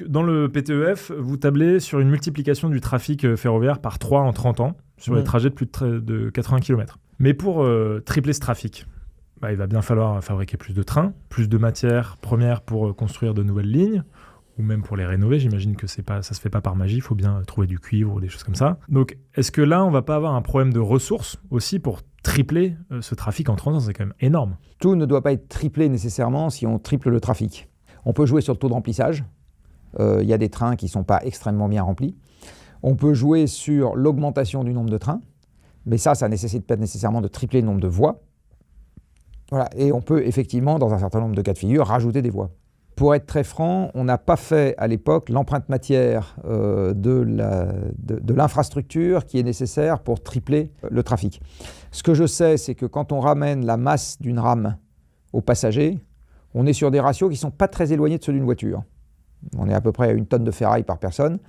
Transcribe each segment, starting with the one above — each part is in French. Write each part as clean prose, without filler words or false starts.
Dans le PTEF, vous tablez sur une multiplication du trafic ferroviaire par 3 en 30 ans sur les trajets de plus de 80 km. Mais pour tripler ce trafic, il va bien falloir fabriquer plus de trains, plus de matières premières pour construire de nouvelles lignes, ou même pour les rénover. J'imagine que ça se fait pas par magie, il faut bien trouver du cuivre ou des choses comme ça. Donc, est-ce que là, on va pas avoir un problème de ressources aussi pour tripler ce trafic en 30 ans? C'est quand même énorme. Tout ne doit pas être triplé nécessairement si on triple le trafic. On peut jouer sur le taux de remplissage. Il y a des trains qui ne sont pas extrêmement bien remplis. On peut jouer sur l'augmentation du nombre de trains, mais ça ne nécessite pas nécessairement de tripler le nombre de voies. Voilà. Et on peut effectivement, dans un certain nombre de cas de figure, rajouter des voies. Pour être très franc, on n'a pas fait à l'époque l'empreinte matière de l'infrastructure qui est nécessaire pour tripler le trafic. Ce que je sais, c'est que quand on ramène la masse d'une rame aux passagers, on est sur des ratios qui ne sont pas très éloignés de ceux d'une voiture. On est à peu près à 1 tonne de ferraille par personne.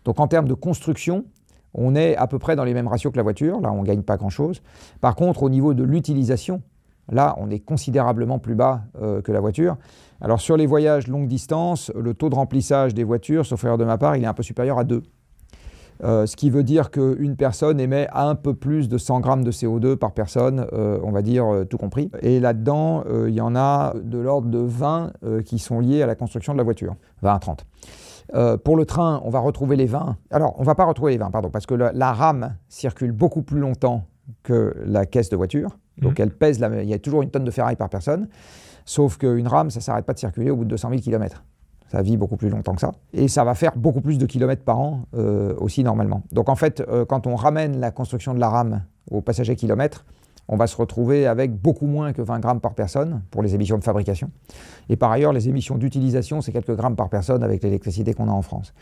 Donc en termes de construction, on est à peu près dans les mêmes ratios que la voiture. Là, on ne gagne pas grand-chose. Par contre, au niveau de l'utilisation, là, on est considérablement plus bas que la voiture. Alors sur les voyages longue distance, le taux de remplissage des voitures, sauf erreur de ma part, il est un peu supérieur à 2. Ce qui veut dire qu'une personne émet un peu plus de 100 grammes de CO2 par personne, on va dire tout compris. Et là-dedans, il y en a de l'ordre de 20 qui sont liés à la construction de la voiture, 20 à 30. Pour le train, on va retrouver les 20. Alors, on ne va pas retrouver les 20, pardon, parce que la rame circule beaucoup plus longtemps que la caisse de voiture. Donc, elle pèse, il y a toujours 1 tonne de ferraille par personne. Sauf qu'une rame, ça ne s'arrête pas de circuler au bout de 200 000 km. Ça vit beaucoup plus longtemps que ça. Et ça va faire beaucoup plus de kilomètres par an aussi normalement. Donc en fait, quand on ramène la construction de la rame au passager kilomètre, on va se retrouver avec beaucoup moins que 20 grammes par personne pour les émissions de fabrication. Et par ailleurs, les émissions d'utilisation, c'est quelques grammes par personne avec l'électricité qu'on a en France.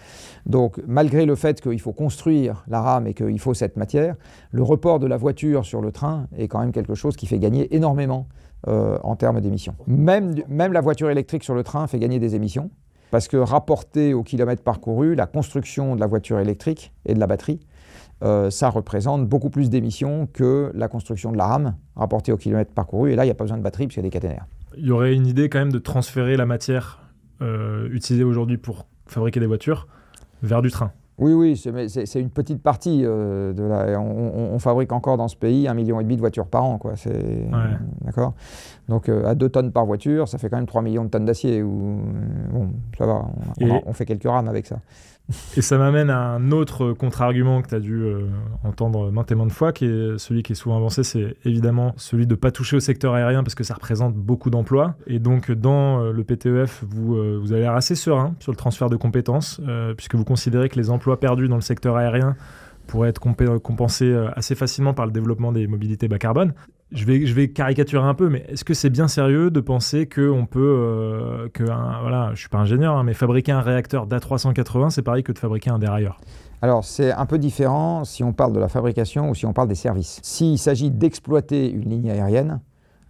Donc malgré le fait qu'il faut construire la rame et qu'il faut cette matière, le report de la voiture sur le train est quand même quelque chose qui fait gagner énormément en termes d'émissions. Même la voiture électrique sur le train fait gagner des émissions. Parce que rapporté au kilomètre parcouru, la construction de la voiture électrique et de la batterie, ça représente beaucoup plus d'émissions que la construction de la rame rapportée au kilomètre parcouru. Et là, il n'y a pas besoin de batterie puisqu'il y a des caténaires. Il y aurait une idée quand même de transférer la matière utilisée aujourd'hui pour fabriquer des voitures vers du train. Oui, c'est une petite partie de la... On fabrique encore dans ce pays 1,5 million de voitures par an, quoi. D'accord. Donc à 2 tonnes par voiture, ça fait quand même 3 millions de tonnes d'acier. Bon, ça va, on fait quelques rames avec ça. Et ça m'amène à un autre contre-argument que tu as dû entendre maintes et maintes fois, qui est celui qui est souvent avancé, c'est évidemment celui de ne pas toucher au secteur aérien parce que ça représente beaucoup d'emplois. Et donc dans le PTEF, vous avez l'air assez serein sur le transfert de compétences, puisque vous considérez que les emplois perdus dans le secteur aérien pourraient être compensés assez facilement par le développement des mobilités bas carbone. Je vais caricaturer un peu, mais est-ce que c'est bien sérieux de penser qu'on peut, voilà, je ne suis pas ingénieur, mais fabriquer un réacteur d'A380, c'est pareil que de fabriquer un dérailleur? Alors, c'est un peu différent si on parle de la fabrication ou si on parle des services. S'il s'agit d'exploiter une ligne aérienne,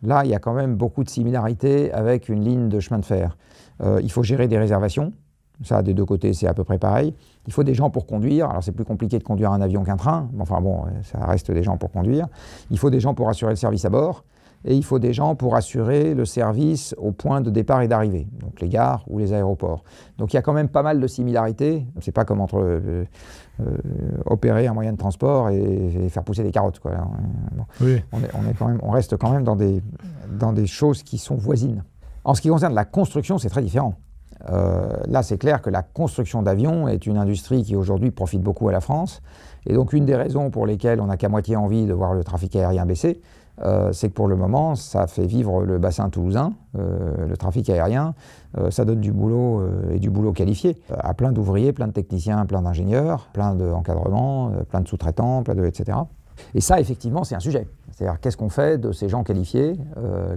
là, il y a quand même beaucoup de similarités avec une ligne de chemin de fer. Il faut gérer des réservations. Ça, des deux côtés, c'est à peu près pareil. Il faut des gens pour conduire. Alors, c'est plus compliqué de conduire un avion qu'un train. Enfin bon, ça reste des gens pour conduire. Il faut des gens pour assurer le service à bord. Et il faut des gens pour assurer le service au point de départ et d'arrivée. Donc, les gares ou les aéroports. Donc, il y a quand même pas mal de similarités. C'est pas comme entre opérer un moyen de transport et faire pousser des carottes, quoi. Bon, oui. On reste quand même dans des choses qui sont voisines. En ce qui concerne la construction, c'est très différent. Là, c'est clair que la construction d'avions est une industrie qui aujourd'hui profite beaucoup à la France. Et donc, une des raisons pour lesquelles on n'a qu'à moitié envie de voir le trafic aérien baisser, c'est que pour le moment, ça fait vivre le bassin toulousain, le trafic aérien, ça donne du boulot et du boulot qualifié à plein d'ouvriers, plein de techniciens, plein d'ingénieurs, plein d'encadrements, plein de sous-traitants, etc. Et ça, effectivement, c'est un sujet. C'est-à-dire, qu'est-ce qu'on fait de ces gens qualifiés,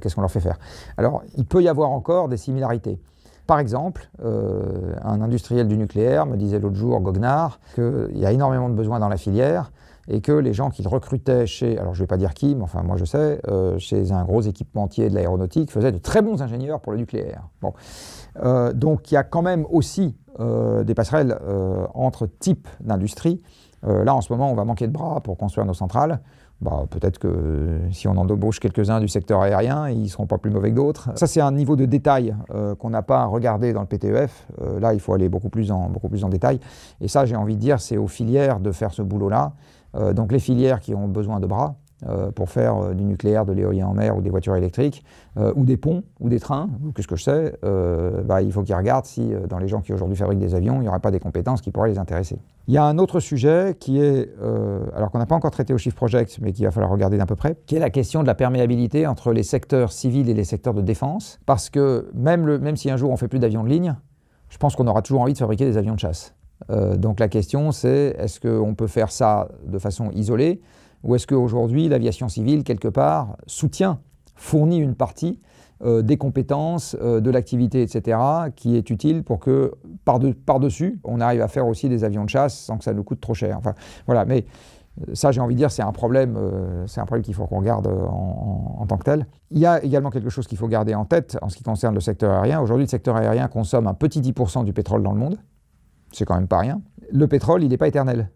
qu'est-ce qu'on leur fait faire? Alors, il peut y avoir encore des similarités. Par exemple, un industriel du nucléaire me disait l'autre jour, Goguenard, qu'il y a énormément de besoins dans la filière et que les gens qu'il recrutait chez, alors je ne vais pas dire qui, mais enfin moi je sais, chez un gros équipementier de l'aéronautique, faisaient de très bons ingénieurs pour le nucléaire. Bon. Donc il y a quand même aussi des passerelles entre types d'industrie. Là en ce moment on va manquer de bras pour construire nos centrales. Peut-être que si on en embauche quelques-uns du secteur aérien, ils ne seront pas plus mauvais que d'autres. Ça, c'est un niveau de détail qu'on n'a pas regardé dans le PTEF. Là, il faut aller beaucoup plus en détail. Et ça, j'ai envie de dire, c'est aux filières de faire ce boulot-là. Donc les filières qui ont besoin de bras pour faire du nucléaire, de l'éolien en mer ou des voitures électriques, ou des ponts, ou des trains, ou qu'est-ce que je sais, il faut qu'ils regardent si dans les gens qui aujourd'hui fabriquent des avions, il n'y aurait pas des compétences qui pourraient les intéresser. Il y a un autre sujet qui est, alors qu'on n'a pas encore traité au Shift Project, mais qu'il va falloir regarder d'un peu près, qui est la question de la perméabilité entre les secteurs civils et les secteurs de défense, parce que même si un jour on ne fait plus d'avions de ligne, je pense qu'on aura toujours envie de fabriquer des avions de chasse. Donc la question c'est, est-ce qu'on peut faire ça de façon isolée, ou est-ce qu'aujourd'hui l'aviation civile, quelque part, fournit une partie des compétences, de l'activité, etc., qui est utile pour que, par-dessus, on arrive à faire aussi des avions de chasse sans que ça nous coûte trop cher. Enfin, voilà, mais ça, j'ai envie de dire, c'est un problème qu'il faut qu'on regarde en tant que tel. Il y a également quelque chose qu'il faut garder en tête en ce qui concerne le secteur aérien. Aujourd'hui, le secteur aérien consomme un petit 10% du pétrole dans le monde. C'est quand même pas rien. Le pétrole, il n'est pas éternel.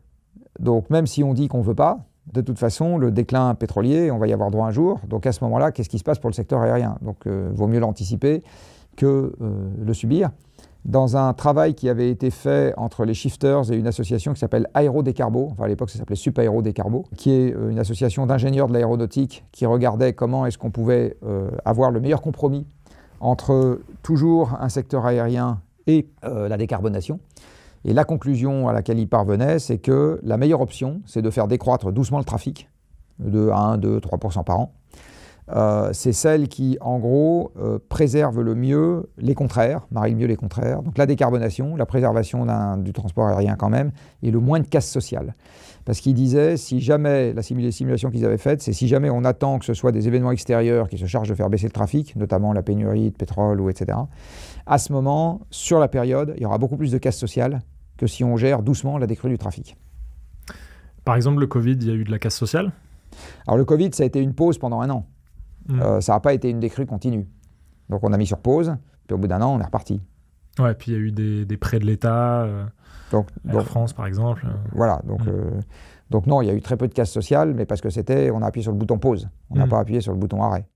Donc, même si on dit qu'on ne veut pas, de toute façon, le déclin pétrolier, on va y avoir droit un jour. Donc à ce moment-là, qu'est-ce qui se passe pour le secteur aérien? Donc vaut mieux l'anticiper que le subir. Dans un travail qui avait été fait entre les shifters et une association qui s'appelle Aérodécarbo, enfin à l'époque ça s'appelait Supaérodécarbo, qui est une association d'ingénieurs de l'aéronautique qui regardait comment est-ce qu'on pouvait avoir le meilleur compromis entre toujours un secteur aérien et la décarbonation. Et la conclusion à laquelle ils parvenaient, c'est que la meilleure option, c'est de faire décroître doucement le trafic, de 1, 2, 3% par an. C'est celle qui, en gros, préserve le mieux les contraires, marie le mieux les contraires. Donc la décarbonation, la préservation du transport aérien quand même, et le moins de casse sociale. Parce qu'ils disaient, si jamais, les simulations qu'ils avaient faites, c'est si jamais on attend que ce soit des événements extérieurs qui se chargent de faire baisser le trafic, notamment la pénurie de pétrole, etc., à ce moment, sur la période, il y aura beaucoup plus de casse sociale que si on gère doucement la décrue du trafic. Par exemple, le Covid, il y a eu de la casse sociale? Alors le Covid, ça a été une pause pendant 1 an. Ça n'a pas été une décrue continue. Donc on a mis sur pause, puis au bout d'1 an, on est reparti. Ouais, puis il y a eu des prêts de l'État, Air France par exemple. Voilà, donc non, il y a eu très peu de casse sociale, mais parce que on a appuyé sur le bouton pause, on n'a pas appuyé sur le bouton arrêt.